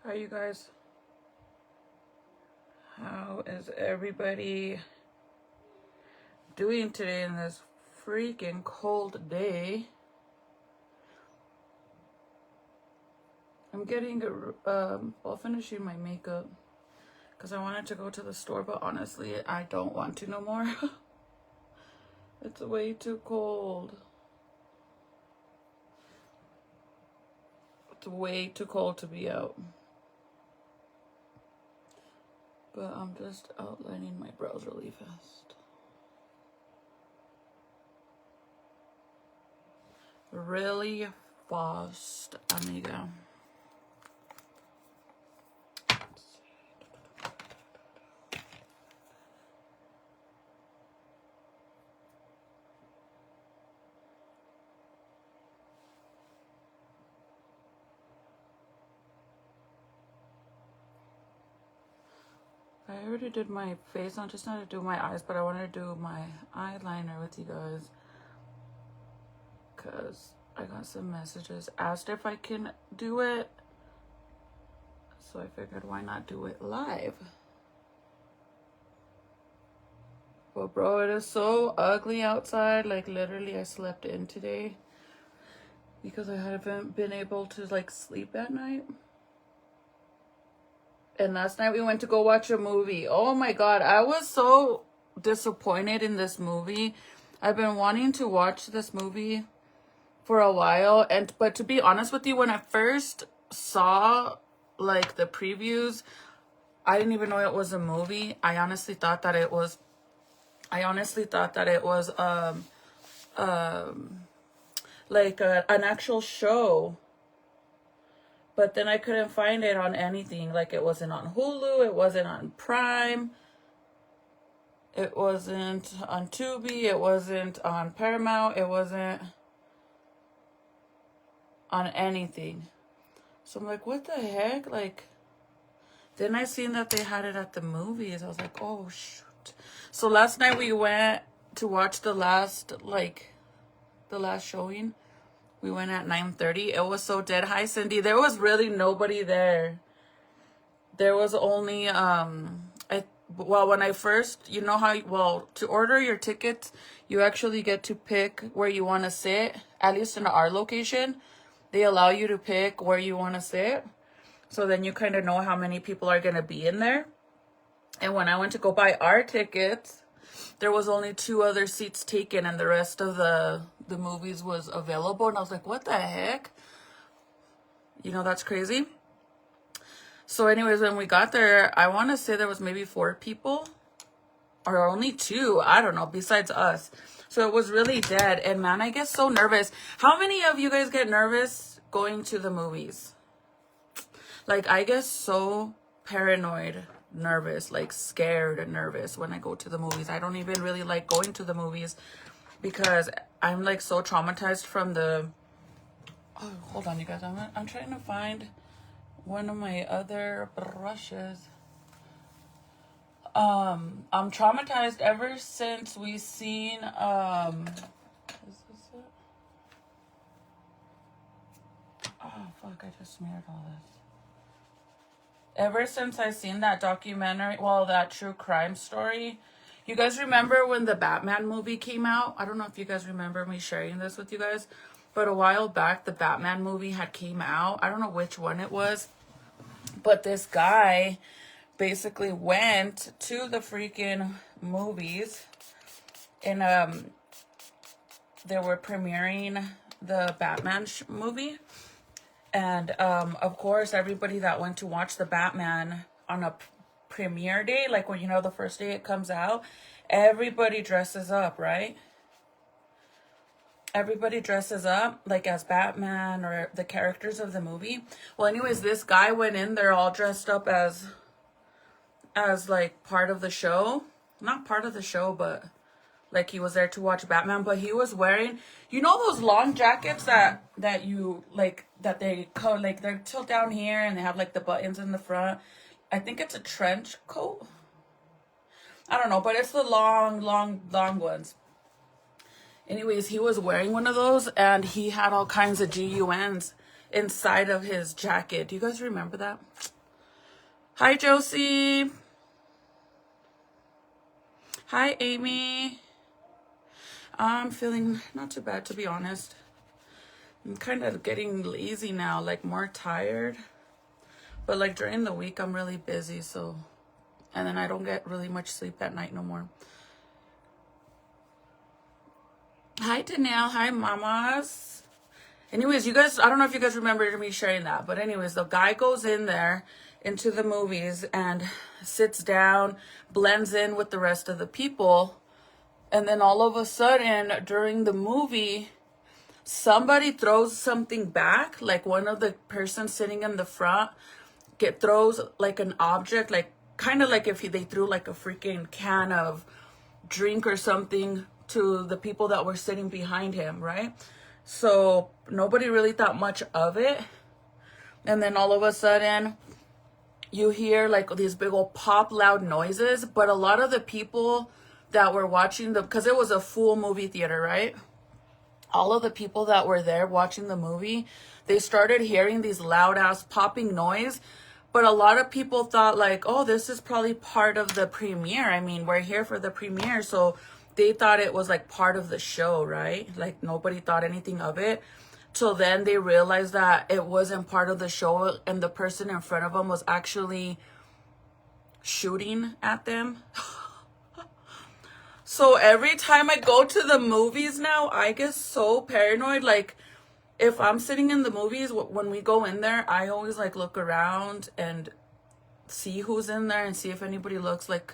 How you guys? How is everybody doing today in this freaking cold day? I'm getting finishing my makeup because I wanted to go to the store, but honestly, I don't want to no more. It's way too cold. It's way too cold to be out. But I'm just outlining my brows really fast. Really fast, amiga. I already did my face. I just wanted to do my eyes, but I want to do my eyeliner with you guys because I got some messages asked if I can do it, so I figured why not do it live. But bro, it is so ugly outside. Like literally I slept in today because I haven't been able to like sleep at night. And last night we went to go watch a movie. Oh my god, I was so disappointed in this movie. I've been wanting to watch this movie for a while, but to be honest with you, when I first saw like the previews, I didn't even know it was a movie. I honestly thought that it was like an actual show. But then I couldn't find it on anything. Like it wasn't on Hulu, it wasn't on Prime, it wasn't on Tubi, it wasn't on Paramount, it wasn't on anything. So I'm like, what the heck? Like, then I seen that they had it at the movies. I was like, oh shoot. So last night we went to watch the last showing. We went at 9:30. It was so dead. Hi, Cindy. There was really nobody there. There was only, when I first, you know how, to order your tickets, you actually get to pick where you want to sit. At least in our location, they allow you to pick where you want to sit. So then you kind of know how many people are going to be in there. And when I went to go buy our tickets, there was only 2 other seats taken and the rest of the movies was available. And I was like, what the heck? You know, that's crazy. So anyways, when we got there, I want to say there was maybe 4 people or only 2. I don't know, besides us. So it was really dead. And man, I get so nervous. How many of you guys get nervous going to the movies? Like, I get so paranoid, nervous, like scared and nervous when I go to the movies. I don't even really like going to the movies because I'm like so traumatized from the... Oh, hold on, you guys. I'm trying to find one of my other brushes. I'm traumatized ever since we seen is this it? Oh fuck, I just smeared all this. Ever since I seen that documentary, that true crime story. You guys remember when the Batman movie came out? I don't know if you guys remember me sharing this with you guys, but a while back the Batman movie had came out. I don't know which one it was, but this guy basically went to the freaking movies and they were premiering the Batman movie. And of course, everybody that went to watch the Batman on a premiere day, like when, you know, the first day it comes out, everybody dresses up, right? Everybody dresses up like as Batman or the characters of the movie. Well, anyways, this guy went in there all dressed up as like part of the show. Not part of the show, but like he was there to watch Batman. But he was wearing, you know, those long jackets that you like, that they coat, like they're tilt down here and they have like the buttons in the front. I think it's a trench coat. I don't know, but it's the long ones. Anyways, he was wearing one of those and he had all kinds of GUNs inside of his jacket. Do you guys remember that? Hi, Josie. Hi, Amy. I'm feeling not too bad, to be honest. I'm kind of getting lazy now, like more tired. But like during the week, I'm really busy, so. And then I don't get really much sleep at night no more. Hi, Danielle. Hi, mamas. Anyways, you guys, I don't know if you guys remember me sharing that, but anyways, the guy goes in there into the movies and sits down, blends in with the rest of the people. And then all of a sudden, during the movie, somebody throws something back, like one of the persons sitting in the front throws like an object, like kind of like if they threw like a freaking can of drink or something to the people that were sitting behind him, right? So nobody really thought much of it. And then all of a sudden you hear like these big old pop loud noises, but a lot of the people that were watching because it was a full movie theater, right? All of the people that were there watching the movie, they started hearing these loud ass popping noise. But a lot of people thought like, oh, this is probably part of the premiere. I mean, we're here for the premiere. So they thought it was like part of the show, right? Like nobody thought anything of it. Till then they realized that it wasn't part of the show and the person in front of them was actually shooting at them. So every time I go to the movies now, I get so paranoid. Like if I'm sitting in the movies, when we go in there, I always like look around and see who's in there and see if anybody looks like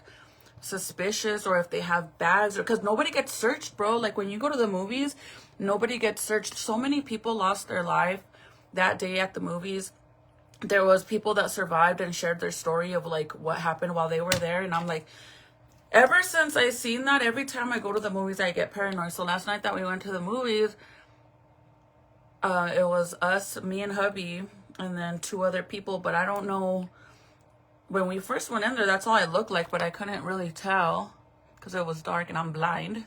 suspicious or if they have bags, or because nobody gets searched, bro. Like when you go to the movies, nobody gets searched. So many people lost their life that day at the movies. There was people that survived and shared their story of like what happened while they were there. And I'm like, ever since I seen that, every time I go to the movies, I get paranoid. So last night that we went to the movies, it was us, me and hubby, and then 2 other people. But I don't know, when we first went in there, that's all I looked like, but I couldn't really tell because it was dark and I'm blind.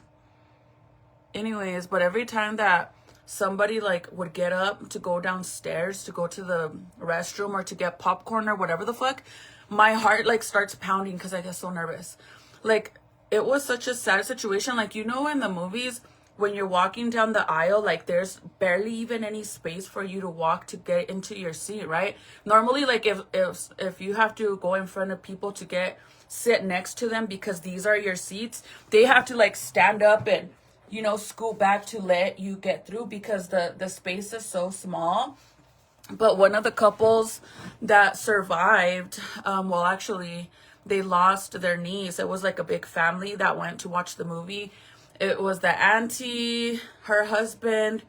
Anyways, but every time that somebody like would get up to go downstairs to go to the restroom or to get popcorn or whatever the fuck, my heart like starts pounding because I get so nervous. Like it was such a sad situation. Like, you know, in the movies when you're walking down the aisle, like there's barely even any space for you to walk to get into your seat, right? Normally, like if you have to go in front of people to sit next to them because these are your seats, they have to like stand up and, you know, scoot back to let you get through because the space is so small. But one of the couples that survived, well, actually, they lost their niece. It was like a big family that went to watch the movie. It was the auntie, her husband,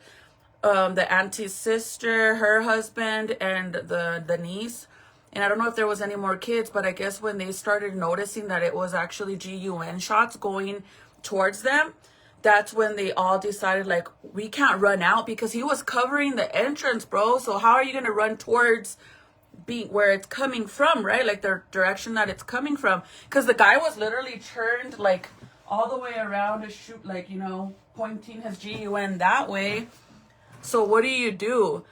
the auntie's sister, her husband, and the niece. And I don't know if there was any more kids, but I guess when they started noticing that it was actually GUN shots going towards them, that's when they all decided, like, we can't run out because he was covering the entrance, bro. So how are you going to run towards where it's coming from, right? Like the direction that it's coming from. Because the guy was literally turned, like, all the way around to shoot, like, you know, pointing his GUN that way. So what do?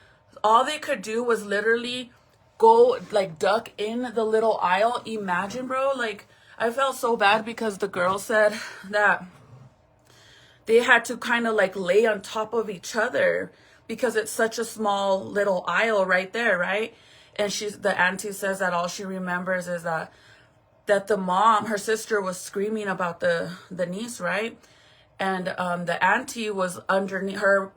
All they could do was literally go, like, duck in the little aisle. Imagine, bro. Like, I felt so bad because the girl said that they had to kind of like lay on top of each other because it's such a small little aisle right there, right? And the auntie says that all she remembers is that the mom, her sister, was screaming about the niece, right? And the auntie was underneath her.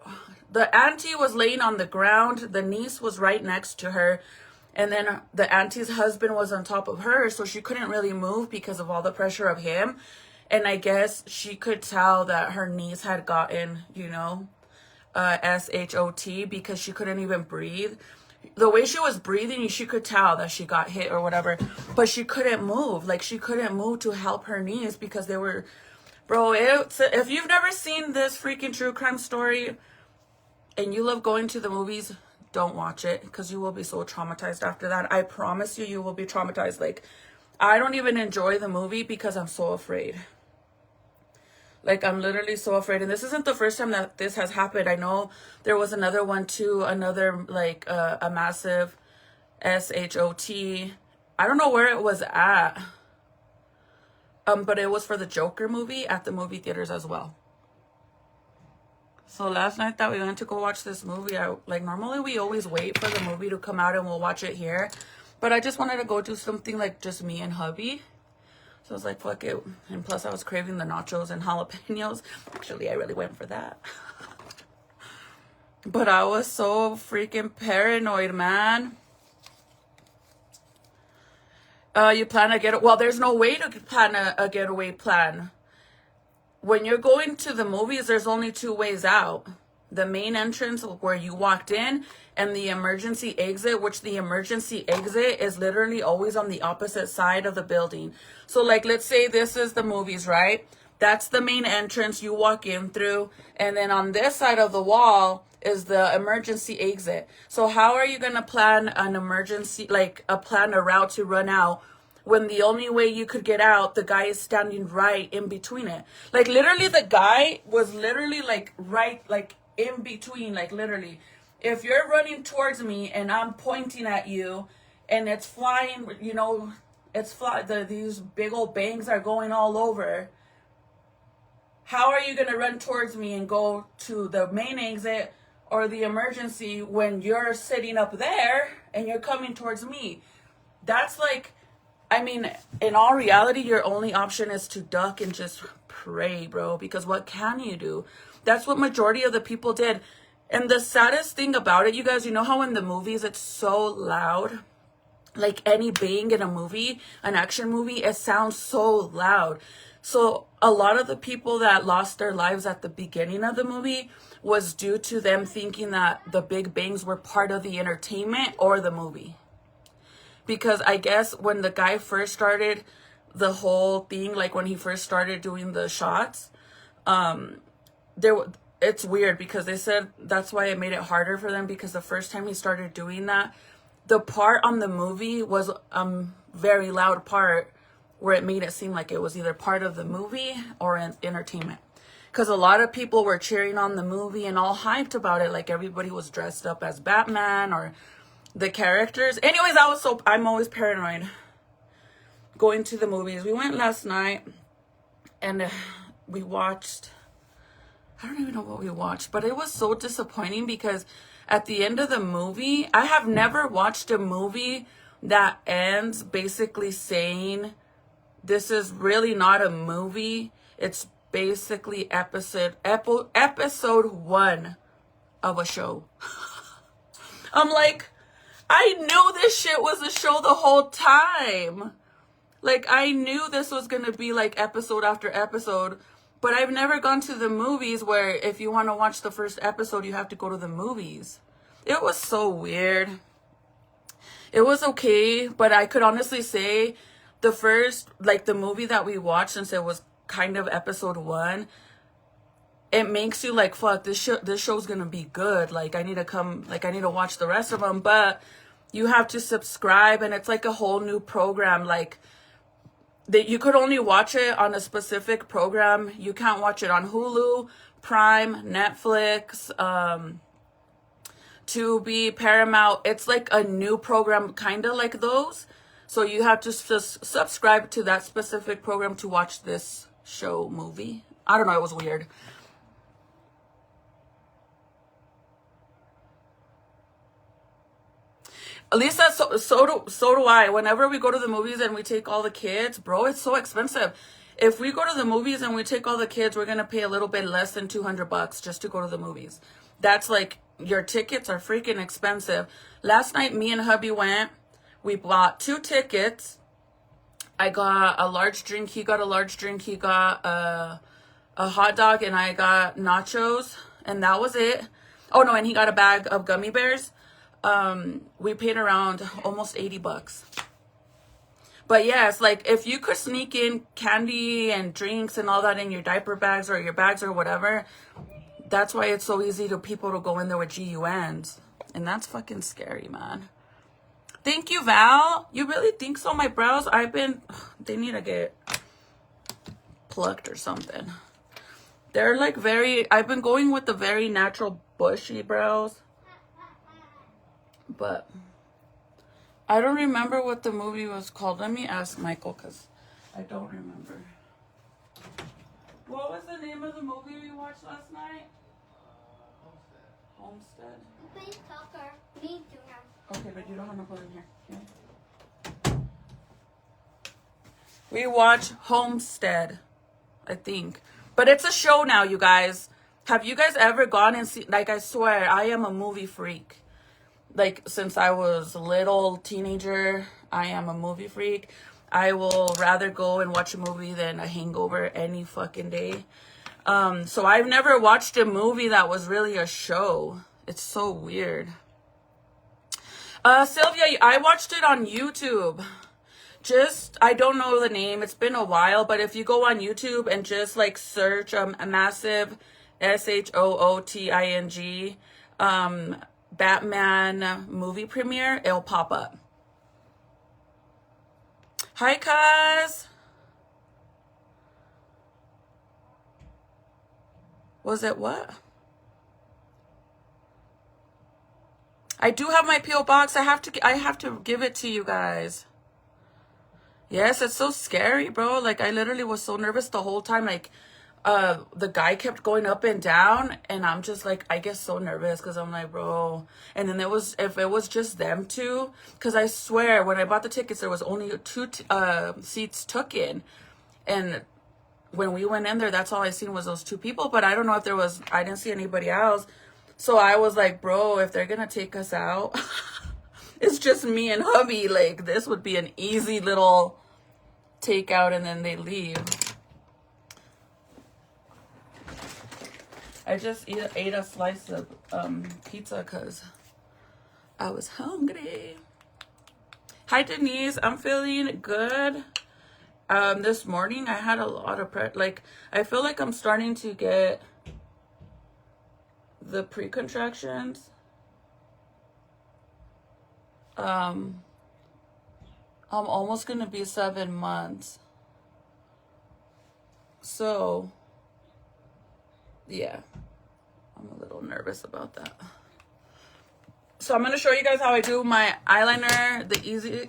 The auntie was laying on the ground. The niece was right next to her. And then the auntie's husband was on top of her, so she couldn't really move because of all the pressure of him. And I guess she could tell that her niece had gotten, you know, SHOT because she couldn't even breathe. The way she was breathing, she could tell that she got hit or whatever. But she couldn't move. Like, she couldn't move to help her niece because they were... Bro, if you've never seen this freaking true crime story and you love going to the movies, don't watch it because you will be so traumatized after that. I promise you, you will be traumatized. Like, I don't even enjoy the movie because I'm so afraid. Like, I'm literally so afraid. And this isn't the first time that this has happened. I know there was another one too, another, like, a massive SHOT. I don't know where it was at. But it was for the Joker movie at the movie theaters as well. So last night that we went to go watch this movie, normally we always wait for the movie to come out and we'll watch it here. But I just wanted to go do something like just me and hubby. So I was like, fuck it. And plus I was craving the nachos and jalapenos. Actually, I really went for that. But I was so freaking paranoid, man. You plan a getaway. Well, there's no way to plan a getaway plan. When you're going to the movies, there's only two ways out. The main entrance where you walked in and the emergency exit, which the emergency exit is literally always on the opposite side of the building. So like, let's say this is the movies, right? That's the main entrance you walk in through. And then on this side of the wall is the emergency exit. So how are you going to plan an emergency, like plan a route to run out when the only way you could get out, the guy is standing right in between it? Like literally the guy was literally like right, like in between, like literally. If you're running towards me and I'm pointing at you and it's flying, you know, these big old bangs are going all over. How are you going to run towards me and go to the main exit or the emergency when you're sitting up there and you're coming towards me? That's like, I mean, in all reality, your only option is to duck and just pray, bro, because what can you do? That's what majority of the people did. And the saddest thing about it, you guys, you know how in the movies it's so loud? Like any bang in a movie, an action movie, it sounds so loud. So a lot of the people that lost their lives at the beginning of the movie was due to them thinking that the big bangs were part of the entertainment or the movie. Because I guess when the guy first started the whole thing, like when he first started doing the shots, it's weird because they said that's why it made it harder for them, because the first time he started doing that, the part on the movie was very loud part where it made it seem like it was either part of the movie or entertainment. Because a lot of people were cheering on the movie and all hyped about it, like everybody was dressed up as Batman or the characters. Anyways, I'm always paranoid going to the movies. We went last night and we watched, I don't even know what we watched, but it was so disappointing because at the end of the movie, I have never watched a movie that ends basically saying this is really not a movie. It's basically episode 1 of a show. I'm like, I knew this shit was a show the whole time. Like, I knew this was going to be like episode after episode, but I've never gone to the movies where if you want to watch the first episode, you have to go to the movies. It was so weird. It was okay, but I could honestly say the first, like the movie that we watched, since it was kind of episode 1, it makes you like, fuck, this show's gonna be good. Like, I need to watch the rest of them, but you have to subscribe, and it's like a whole new program. Like, that you could only watch it on a specific program. You can't watch it on Hulu, Prime, Netflix, Tubi, Paramount. It's like a new program, kind of like those. So you have to just subscribe to that specific program to watch this show movie. I don't know. It was weird. At least that's so do I. Whenever we go to the movies and we take all the kids, bro, it's so expensive. If we go to the movies and we take all the kids, we're gonna pay a little bit less than $200 just to go to the movies. That's like, your tickets are freaking expensive. Last night, me and hubby went. We bought 2 tickets. I got a large drink. He got a large drink. He got a hot dog, and I got nachos, and that was it. Oh no, and he got a bag of gummy bears. We paid around almost $80. But yes, like if you could sneak in candy and drinks and all that in your diaper bags or your bags or whatever, that's why it's so easy to people to go in there with GUNs. And that's fucking scary, man. Thank you, Val. You really think so? My brows, they need to get plucked or something. They're like I've been going with the very natural bushy brows. But I don't remember what the movie was called. Let me ask Michael because I don't remember. What was the name of the movie we watched last night? Homestead. Please talk her. Me too now. Okay, but you don't want to put in here. Okay. We watched Homestead, I think. But it's a show now, you guys. Have you guys ever gone and seen, like, I swear, I am a movie freak. Like, since I was a little teenager, I am a movie freak. I will rather go and watch a movie than a hangover any fucking day. So I've never watched a movie that was really a show. It's so weird. Sylvia, I watched it on YouTube. I don't know the name. It's been a while, but if you go on YouTube and just like search a massive SHOOTING Batman movie premiere, it'll pop up. Hi, Kaz. Was it what? I do have my P.O. box. I have to give it to you guys. Yes, it's so scary, bro. Like, I literally was so nervous the whole time. Like, the guy kept going up and down, and I'm just like, I get so nervous because I'm like, bro. And then if it was just them two, because I swear when I bought the tickets, there was only two seats taken, and when we went in there, that's all I seen was those two people. But I don't know if I didn't see anybody else. So I was like, bro, if they're gonna take us out, it's just me and hubby. Like, this would be an easy little takeout, and then they leave. I just ate a slice of pizza because I was hungry. Hi, Denise. I'm feeling good. This morning I had a lot of like, I feel like I'm starting to get the pre-contractions. I'm almost gonna be 7 months. So yeah, I'm a little nervous about that. So I'm gonna show you guys how I do my eyeliner.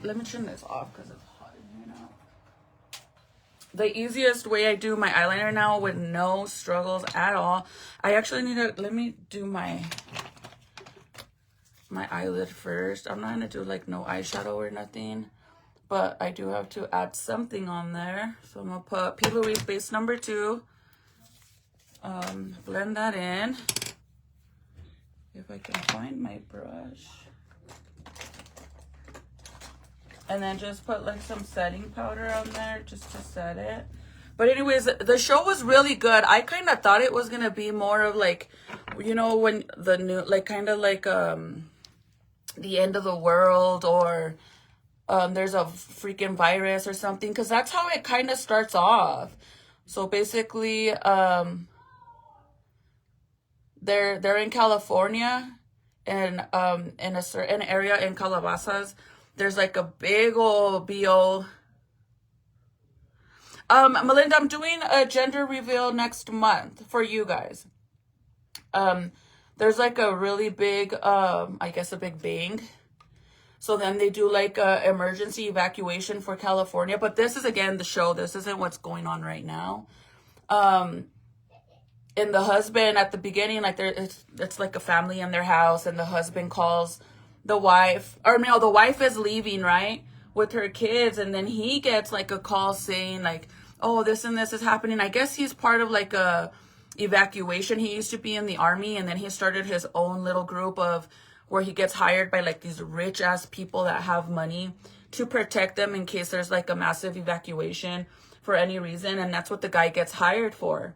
Let me turn this off because it's hot in here now. The easiest way I do my eyeliner now with no struggles at all. I actually let me do my eyelid first. I'm not gonna do like no eyeshadow or nothing, but I do have to add something on there. So I'm gonna put P. Louise base number 2. Blend that in. If I can find my brush. And then just put like some setting powder on there just to set it. But anyways, the show was really good. I kind of thought it was going to be more of like, you know, when the new, like kind of like the end of the world, or there's a freaking virus or something. Because that's how it kind of starts off. So basically, they're in California, and in a certain area in Calabasas, there's like a big old BO. Melinda, I'm doing a gender reveal next month for you guys. There's like a really big, I guess a big bang. So then they do like a emergency evacuation for California. But this is, again, the show. This isn't what's going on right now. And the husband at the beginning, like it's like a family in their house, and the husband calls the wife, or no, the wife is leaving, right, with her kids, and then he gets like a call saying like, oh, this and this is happening. I guess he's part of like a evacuation. He used to be in the army, and then he started his own little group of where he gets hired by like these rich ass people that have money to protect them in case there's like a massive evacuation for any reason. And that's what the guy gets hired for.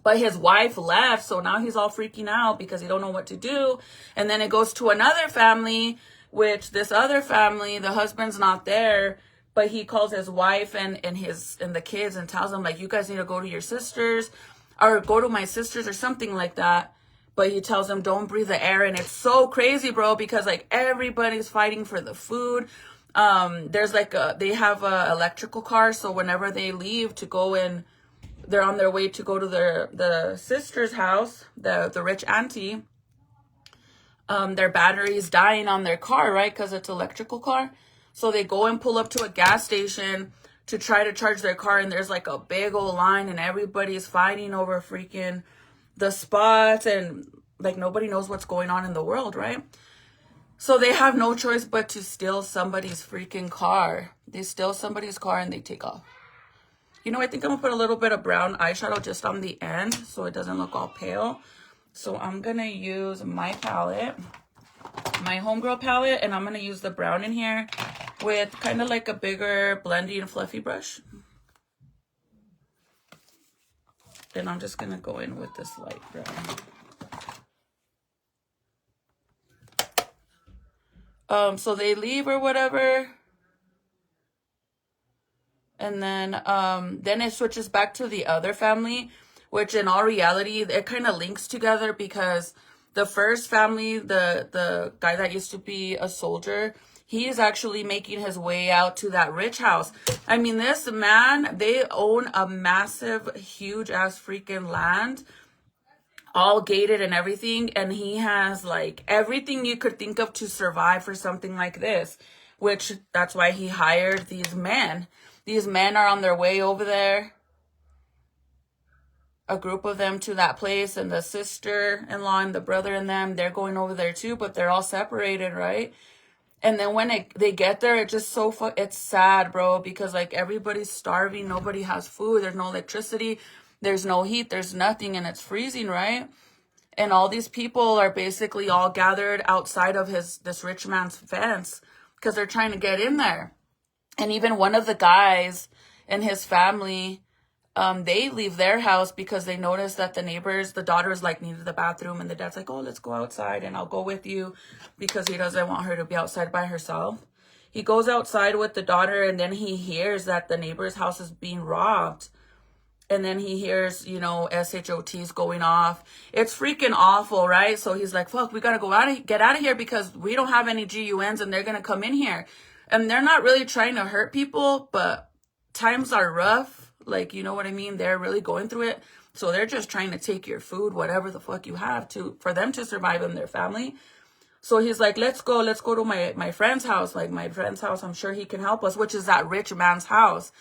But his wife left, so now he's all freaking out because he don't know what to do. And then it goes to another family, which this other family, the husband's not there, but he calls his wife and the kids and tells them like, you guys need to go to your sisters, or go to my sisters or something like that. But he tells them don't breathe the air, and it's so crazy, bro, because like everybody's fighting for the food. There's like they have a electrical car, so whenever they leave to go in, they're on their way to go to the sister's house, the rich auntie. their batteries dying on their car, right? Because it's electrical car. So they go and pull up to a gas station to try to charge their car, and there's like a big old line, and everybody's fighting over freaking the spots, and like nobody knows what's going on in the world, right? So they have no choice but to steal somebody's freaking car. They steal somebody's car and they take off. You know, I think I'm gonna put a little bit of brown eyeshadow just on the end so it doesn't look all pale. So I'm gonna use my palette, my homegirl palette, and I'm gonna use the brown in here with kind of like a bigger blending fluffy brush. And I'm just gonna go in with this light brown. So they leave or whatever. And then it switches back to the other family, which in all reality, it kind of links together because the first family, the guy that used to be a soldier, he is actually making his way out to that rich house. I mean, this man, they own a massive, huge ass freaking land, all gated and everything. And he has like everything you could think of to survive for something like this, which that's why he hired these men. These men are on their way over there, a group of them to that place, and the sister-in-law and the brother and them, they're going over there too, but they're all separated, right? And then when they get there, it's just so it's sad, bro, because like everybody's starving, nobody has food, there's no electricity, there's no heat, there's nothing, and it's freezing, right? And all these people are basically all gathered outside of this rich man's fence because they're trying to get in there. And even one of the guys and his family, they leave their house because they notice that the neighbors, the daughters like needed the bathroom, and the dad's like, oh, let's go outside and I'll go with you because he doesn't want her to be outside by herself. He goes outside with the daughter, and then he hears that the neighbor's house is being robbed. And then he hears, you know, SHOTs going off. It's freaking awful, right? So he's like, fuck, we gotta get out of here because we don't have any GUNs and they're gonna come in here. And they're not really trying to hurt people, but times are rough. Like, you know what I mean? They're really going through it. So they're just trying to take your food, whatever the fuck you have for them to survive and their family. So he's like, let's go to my friend's house. Like my friend's house, I'm sure he can help us, which is that rich man's house.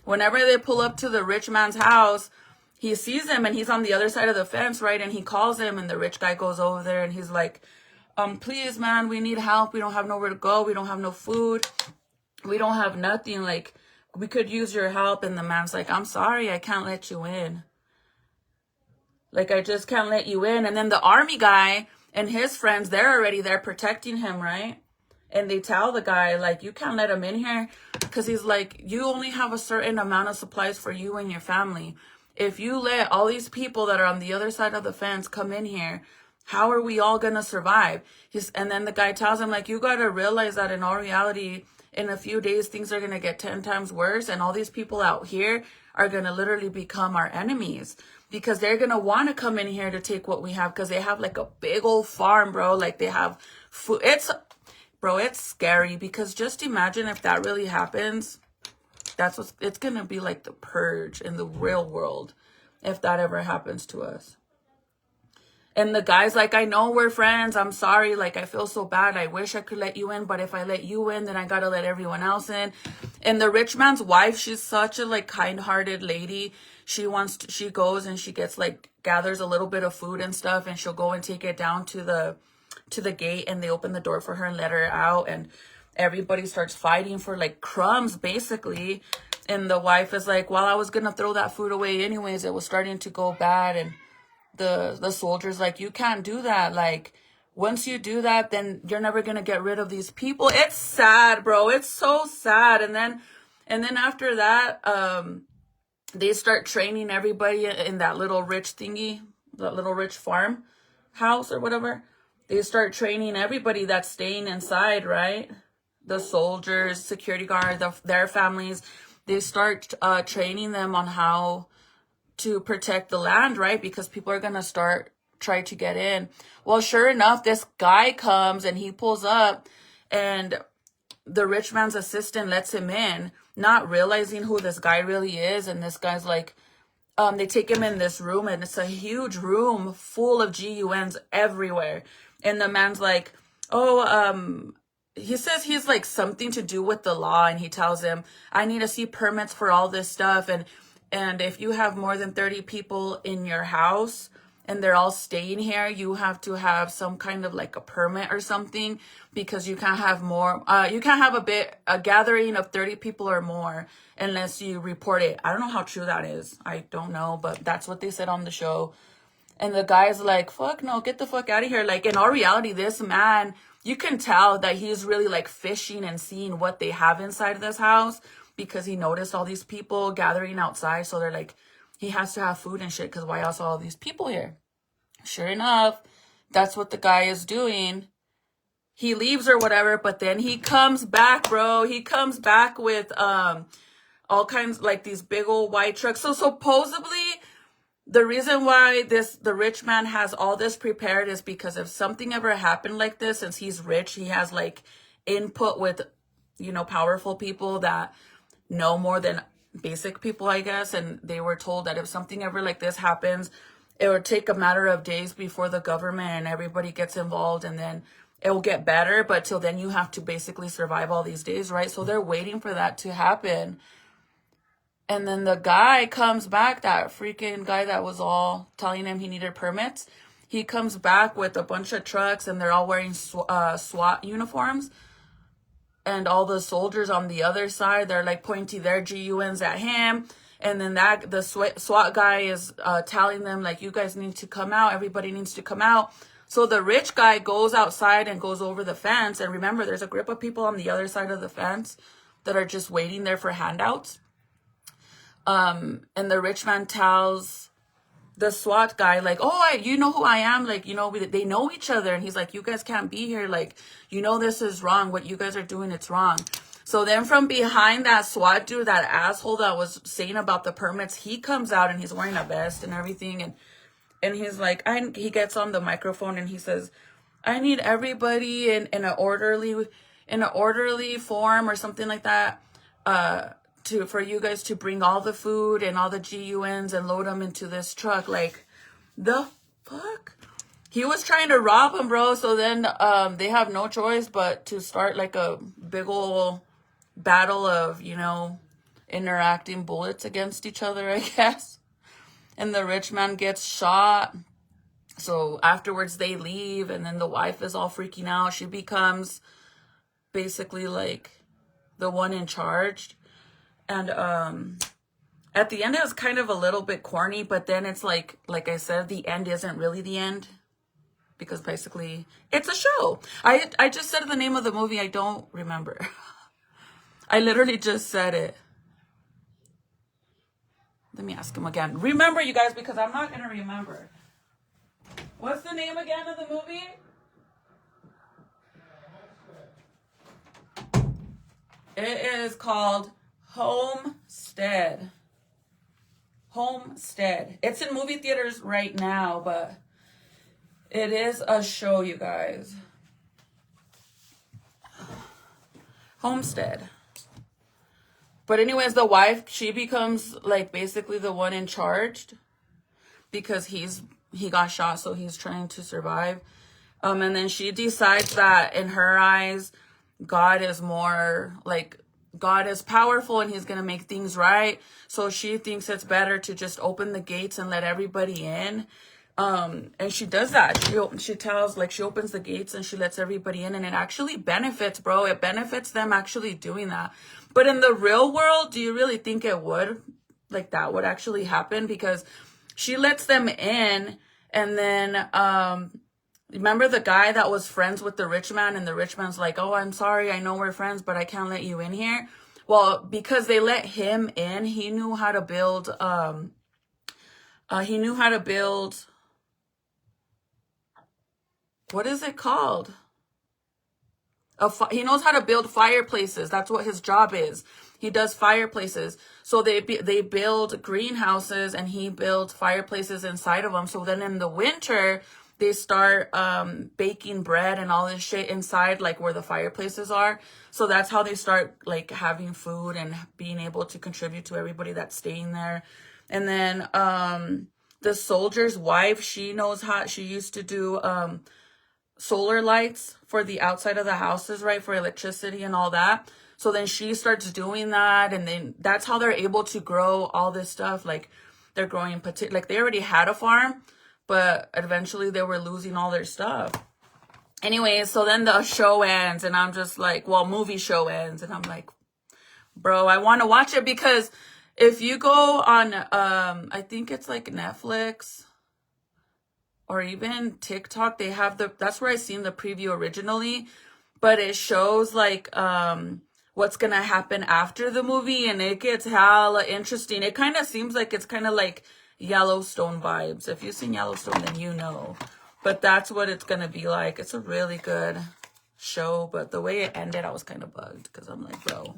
Whenever they pull up to the rich man's house, he sees him and he's on the other side of the fence, right? And he calls him, and the rich guy goes over there and he's like, please, man, we need help. We don't have nowhere to go. We don't have no food. We don't have nothing. Like, we could use your help. And the man's like, I'm sorry, I can't let you in. Like, I just can't let you in. And then the army guy and his friends, they're already there protecting him, right? And they tell the guy, like, you can't let him in here because he's like, you only have a certain amount of supplies for you and your family. If you let all these people that are on the other side of the fence come in here, how are we all going to survive? And then the guy tells him, like, you got to realize that in all reality, in a few days, things are going to get 10 times worse. And all these people out here are going to literally become our enemies because they're going to want to come in here to take what we have because they have like a big old farm, bro. Like they have food. Bro, it's scary because just imagine if that really happens. It's going to be like the purge in the real world if that ever happens to us. And the guy's like, I know we're friends. I'm sorry. Like, I feel so bad. I wish I could let you in. But if I let you in, then I got to let everyone else in. And the rich man's wife, she's such a like kind-hearted lady. She goes and she gets like, gathers a little bit of food and stuff. And she'll go and take it down to the gate. And they open the door for her and let her out. And everybody starts fighting for like crumbs, basically. And the wife is like, well, I was going to throw that food away anyways. It was starting to go bad. And the soldier's like, you can't do that. Like, once you do that, then you're never gonna get rid of these people. It's sad, bro. It's so sad. And then after that, they start training everybody in that little rich thingy, that little rich farm house or whatever. They start training everybody that's staying inside, right? The soldiers, security guard, their families. They start training them on how to protect the land, right? Because people are going to try to get in. Well, sure enough, this guy comes and he pulls up and the rich man's assistant lets him in, not realizing who this guy really is. And this guy's like, they take him in this room and it's a huge room full of GUNs everywhere. And the man's like, oh, he says he's like something to do with the law, and he tells him, I need to see permits for all this stuff, and if you have more than 30 people in your house and they're all staying here, you have to have some kind of like a permit or something, because you can't have more, you can't have a gathering of 30 people or more unless you report it. I don't know how true that is. I don't know, but that's what they said on the show. And the guy's like, fuck no, get the fuck out of here. Like, in all reality, this man, you can tell that he's really like fishing and seeing what they have inside of this house, because he noticed all these people gathering outside. So they're like, he has to have food and shit, because why else are all these people here? Sure enough, that's what the guy is doing. He leaves or whatever, but then he comes back, bro. He comes back with all kinds, like these big old white trucks. So supposedly, the reason why the rich man has all this prepared is because if something ever happened like this, since he's rich, he has like input with, powerful people that know more than basic people, I guess. And they were told that if something ever like this happens, it would take a matter of days before the government and everybody gets involved, and then it will get better. But till then, you have to basically survive all these days, right? So they're waiting for that to happen. And then the guy comes back, that freaking guy that was all telling him he needed permits. He comes back with a bunch of trucks, and they're all wearing SWAT uniforms. And all the soldiers on the other side, they're like pointing their GUNs at him. And then the SWAT guy is telling them, like, you guys need to come out. Everybody needs to come out. So the rich guy goes outside and goes over the fence. And remember, there's a group of people on the other side of the fence that are just waiting there for handouts. And the rich man tells the SWAT guy, like, oh, you know who I am? Like, they know each other. And he's like, you guys can't be here. Like, this is wrong. What you guys are doing, it's wrong. So then from behind that SWAT dude, that asshole that was saying about the permits, he comes out and he's wearing a vest and everything. And he's like, he gets on the microphone and he says, I need everybody in an orderly form or something like that, for you guys to bring all the food and all the GUNs and load them into this truck. Like, the fuck? He was trying to rob him, bro. So then they have no choice but to start like a big ol' battle of, interacting bullets against each other, I guess. And the rich man gets shot. So afterwards they leave, and then the wife is all freaking out. She becomes basically like the one in charge. And at the end, it was kind of a little bit corny, but then it's like I said, the end isn't really the end, because basically it's a show. I just said the name of the movie. I don't remember. I literally just said it. Let me ask him again. Remember, you guys, because I'm not going to remember. What's the name again of the movie? It is called Homestead. Homestead. It's in movie theaters right now, but it is a show, you guys. Homestead. But anyways, the wife, she becomes like basically the one in charge, because he got shot, so he's trying to survive. And then she decides that in her eyes, God is powerful and he's going to make things right. So she thinks it's better to just open the gates and let everybody in. And she does that. She opens the gates and she lets everybody in, and it actually benefits, bro. It benefits them actually doing that. But in the real world, do you really think it would? Like, that would actually happen? Because she lets them in, and then, remember the guy that was friends with the rich man, and the rich man's like, oh, I'm sorry, I know we're friends, but I can't let you in here. Well, because they let him in, he knew how to build, what is it called? He knows how to build fireplaces. That's what his job is. He does fireplaces. So they build greenhouses, and he builds fireplaces inside of them. So then in the winter, they start baking bread and all this shit inside, like where the fireplaces are. So that's how they start like having food and being able to contribute to everybody that's staying there. And then the soldier's wife, she knows how, she used to do solar lights for the outside of the houses, right? For electricity and all that. So then she starts doing that. And then that's how they're able to grow all this stuff. Like they're growing, like they already had a farm, but eventually they were losing all their stuff. Anyway, so then the show ends and I'm just like, well, movie show ends. And I'm like, bro, I want to watch it because if you go on, I think it's like Netflix or even TikTok, they have that's where I seen the preview originally, but it shows like, what's going to happen after the movie and it gets hella interesting. It kind of seems like it's kind of like Yellowstone vibes. If you've seen Yellowstone, then you know, but that's what it's going to be like. It's a really good show, but the way it ended, I was kind of bugged because I'm like, bro,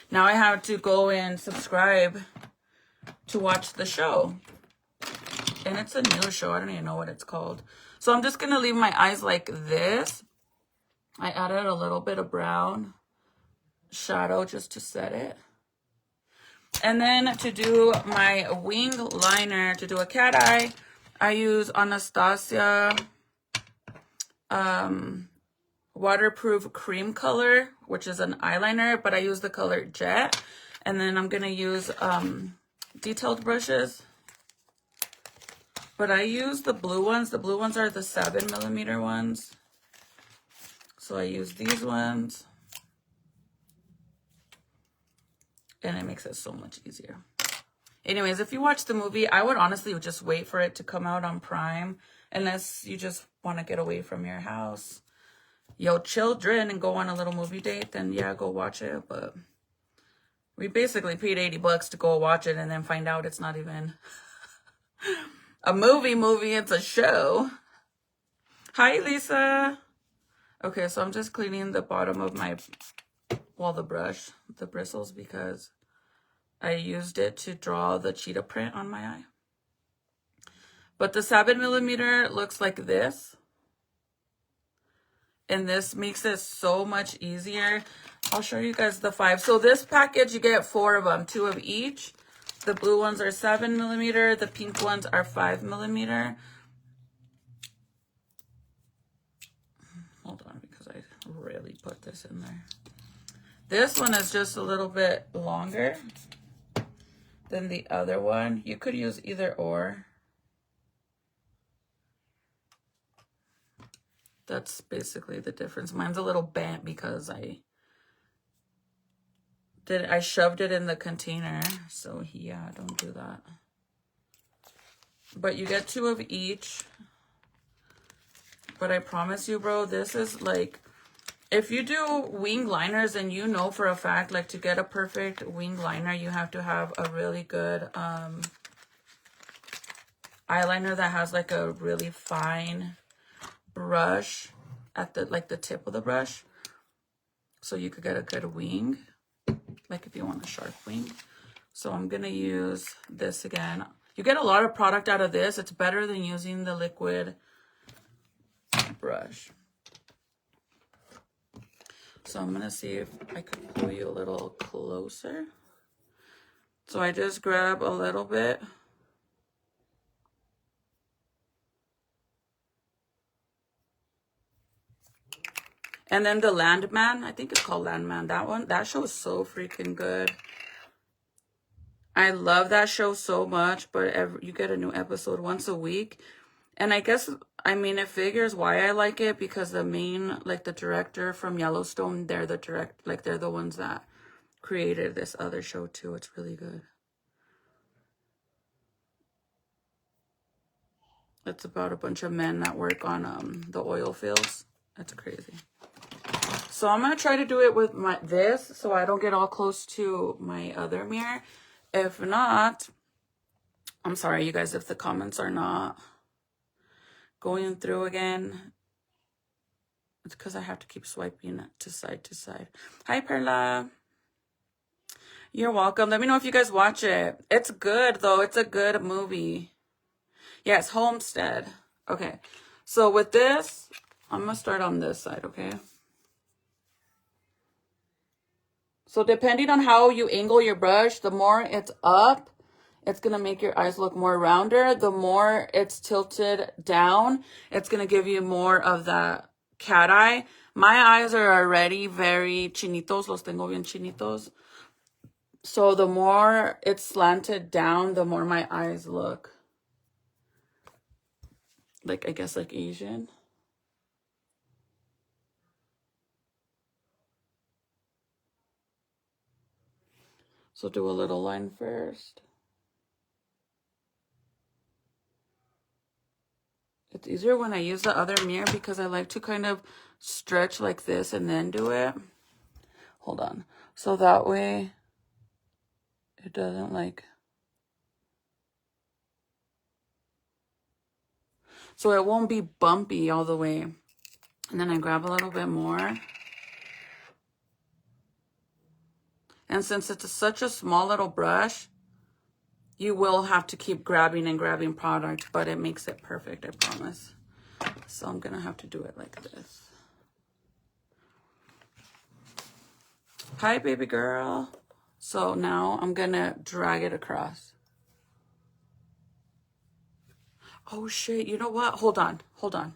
now I have to go and subscribe to watch the show. And it's a new show. I don't even know what it's called. So I'm just going to leave my eyes like this. I added a little bit of brown shadow just to set it. And then to do my wing liner, to do a cat eye, I use Anastasia waterproof cream color, which is an eyeliner, but I use the color Jet. And then I'm going to use detailed brushes. But I use the blue ones. The blue ones are the 7mm ones. So I use these ones. And it makes it so much easier. Anyways, if you watch the movie, I would honestly just wait for it to come out on Prime. Unless you just want to get away from your house, your children, and go on a little movie date, then yeah, go watch it. But we basically paid $80 to go watch it and then find out it's not even a movie, it's a show. Hi, Lisa. Okay, so I'm just cleaning the bottom of my, well, the brush, the bristles, because I used it to draw the cheetah print on my eye. But the 7mm looks like this. And this makes it so much easier. I'll show you guys the 5. So this package, you get 4 of them, 2 of each. The blue ones are 7mm. The pink ones are 5mm. Hold on, because I really put this in there. This one is just a little bit longer than the other one. You could use either or. That's basically the difference. Mine's a little bent because I shoved it in the container. So yeah, don't do that. But you get 2 of each. But I promise you, bro, this is like, if you do wing liners and you know for a fact, like to get a perfect wing liner, you have to have a really good eyeliner that has like a really fine brush at the the tip of the brush, so you could get a good wing, like if you want a sharp wing. So I'm gonna use this again. You get a lot of product out of this. It's better than using the liquid brush. So I'm gonna see if I could pull you a little closer. So I just grab a little bit. And then the Landman, I think it's called Landman. That show is so freaking good. I love that show so much, but you get a new episode once a week. And I guess, I mean, it figures why I like it, because the main, like the director from Yellowstone, they're the ones that created this other show too. It's really good. It's about a bunch of men that work on the oil fields. That's crazy. So I'm going to try to do it with this so I don't get all close to my other mirror. If not, I'm sorry, you guys, if the comments are not going through again. It's because I have to keep swiping it to side. Hi, Perla. You're welcome. Let me know if you guys watch it. It's good, though. It's a good movie. Yes, Homestead. Okay. So with this, I'm going to start on this side, okay? So depending on how you angle your brush, the more it's up it's going to make your eyes look more rounder. The more it's tilted down, it's going to give you more of that cat eye. My eyes are already very chinitos. Los tengo bien chinitos. So the more it's slanted down, the more my eyes look like, I guess, like Asian. So do a little line first. It's easier when I use the other mirror because I like to kind of stretch like this and then do it. Hold on. So that way it doesn't like... So it won't be bumpy all the way. And then I grab a little bit more. And since it's such a small little brush, you will have to keep grabbing and grabbing product, but it makes it perfect, I promise. So I'm gonna have to do it like this. Hi, baby girl. So now I'm gonna drag it across. Oh shit, you know what? Hold on.